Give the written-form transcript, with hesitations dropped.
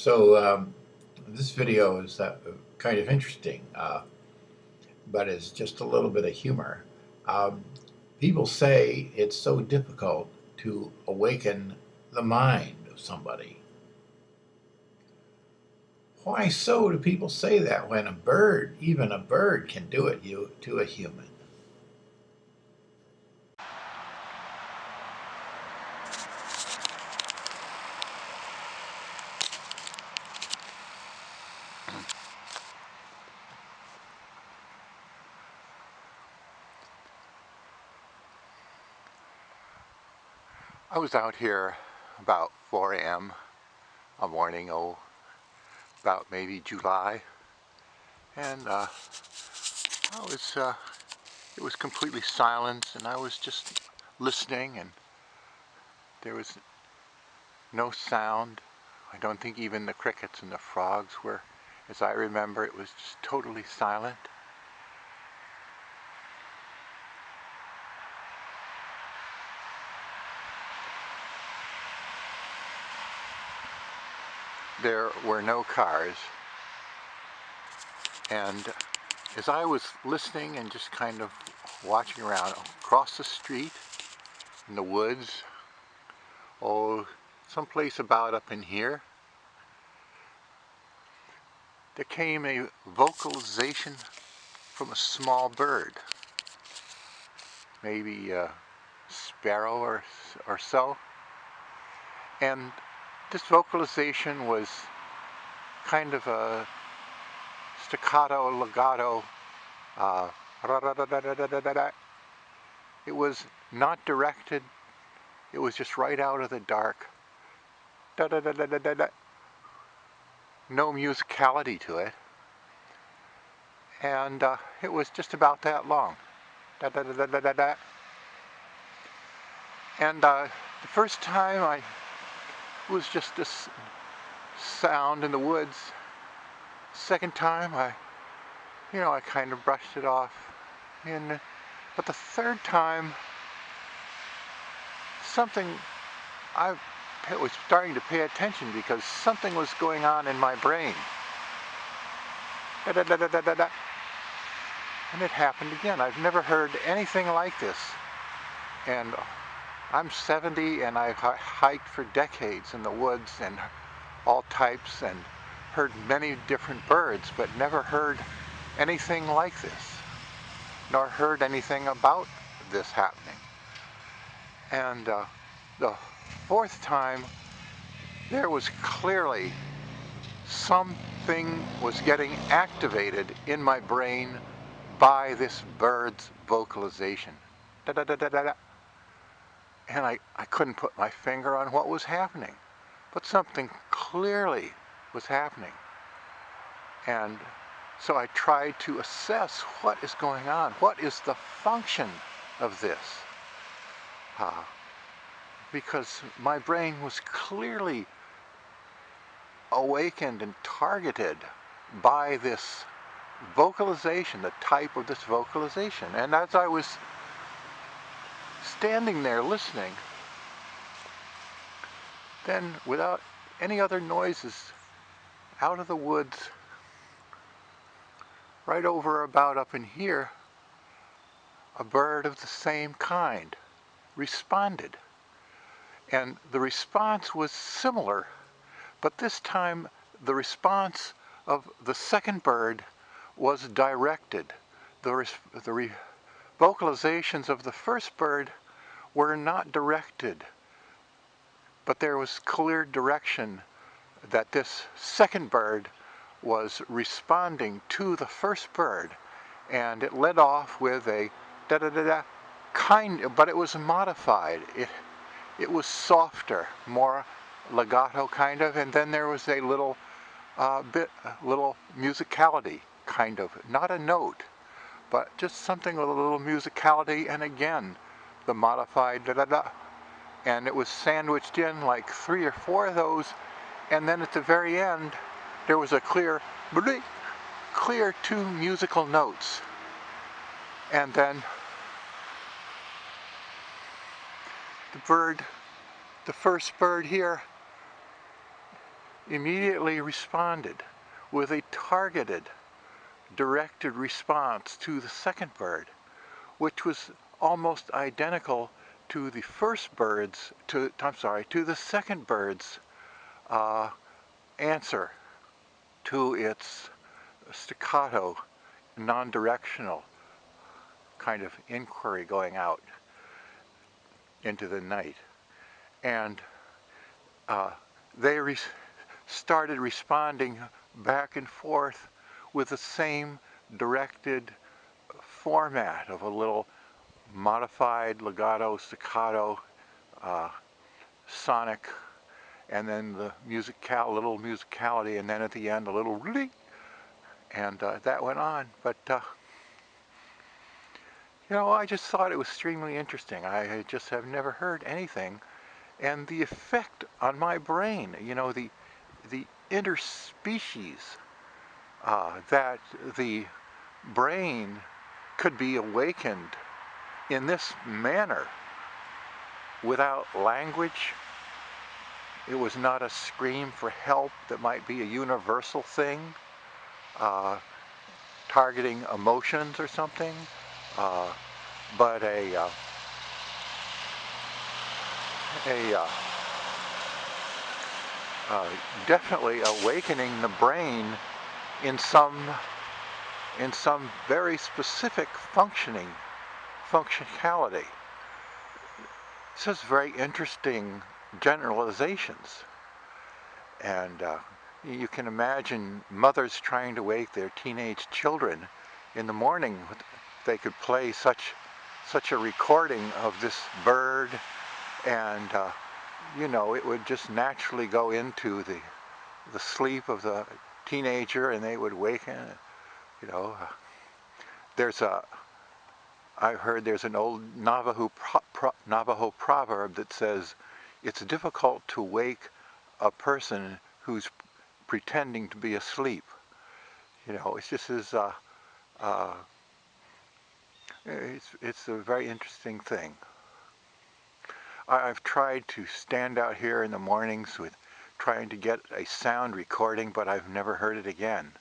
This video is kind of interesting, but it's just a little bit of humor. Um, People say it's so difficult to awaken the mind of somebody. Why so do people say that when even a bird, can do it to a human? I was out here about 4 a.m. a morning, about maybe July, and I was, it was completely silent, and I was just listening, and there was no sound. I don't think even the crickets and the frogs were, as I remember, it was just totally silent. There were no cars, and as I was listening and just kind of watching around across the street in the woods, someplace about up in here, there came a vocalization from a small bird, maybe a sparrow or so, and this vocalization was kind of a staccato, legato, uh, it was not directed, it was just right out of the dark, no musicality to it, and it was just about that long. And the first time it was just this sound in the woods. Second time I kind of brushed it off. But the third time, I was starting to pay attention because something was going on in my brain. And it happened again. I've never heard anything like this. And I'm 70 and I've hiked for decades in the woods and all types and heard many different birds, but never heard anything like this, nor heard anything about this happening. And the fourth time, there was clearly something was getting activated in my brain by this bird's vocalization. And I couldn't put my finger on what was happening, but something clearly was happening. And so I tried to assess what is going on. What is the function of this? Because my brain was clearly awakened and targeted by this vocalization, the type of this vocalization. And as I was standing there listening, then without any other noises, out of the woods, right over about up in here, a bird of the same kind responded. And the response was similar, but this time the response of the second bird was directed. The vocalizations of the first bird were not directed, but there was clear direction that this second bird was responding to the first bird, and it led off with a da-da-da-da kind, but it was modified. It was softer, more legato kind of, and then there was a little musicality kind of, not a note, but just something with a little musicality, and again, the modified da-da-da, and it was sandwiched in like 3 or 4 of those, and then at the very end, there was a clear 2 musical notes, and then the first bird here, immediately responded with a targeted, directed response to the second bird, which was almost identical to the to the second bird's uh, answer to its staccato, non-directional kind of inquiry going out into the night. And uh, they started responding back and forth with the same directed format of a little modified legato, staccato, uh, sonic, and then the little musicality, and then at the end a little ring, and that went on. But I just thought it was extremely interesting. I just have never heard anything, and the effect on my brain, the interspecies, that the brain could be awakened in this manner without language. It was not a scream for help that might be a universal thing, targeting emotions or something, but definitely awakening the brain in some very specific functionality. This is very interesting generalizations, and you can imagine mothers trying to wake their teenage children in the morning. They could play such a recording of this bird, and it would just naturally go into the sleep of the teenager, and they would waken. There's I've heard there's an old Navajo proverb that says it's difficult to wake a person who's pretending to be asleep. It's just it's a very interesting thing. I've tried to stand out here in the mornings with trying to get a sound recording, but I've never heard it again.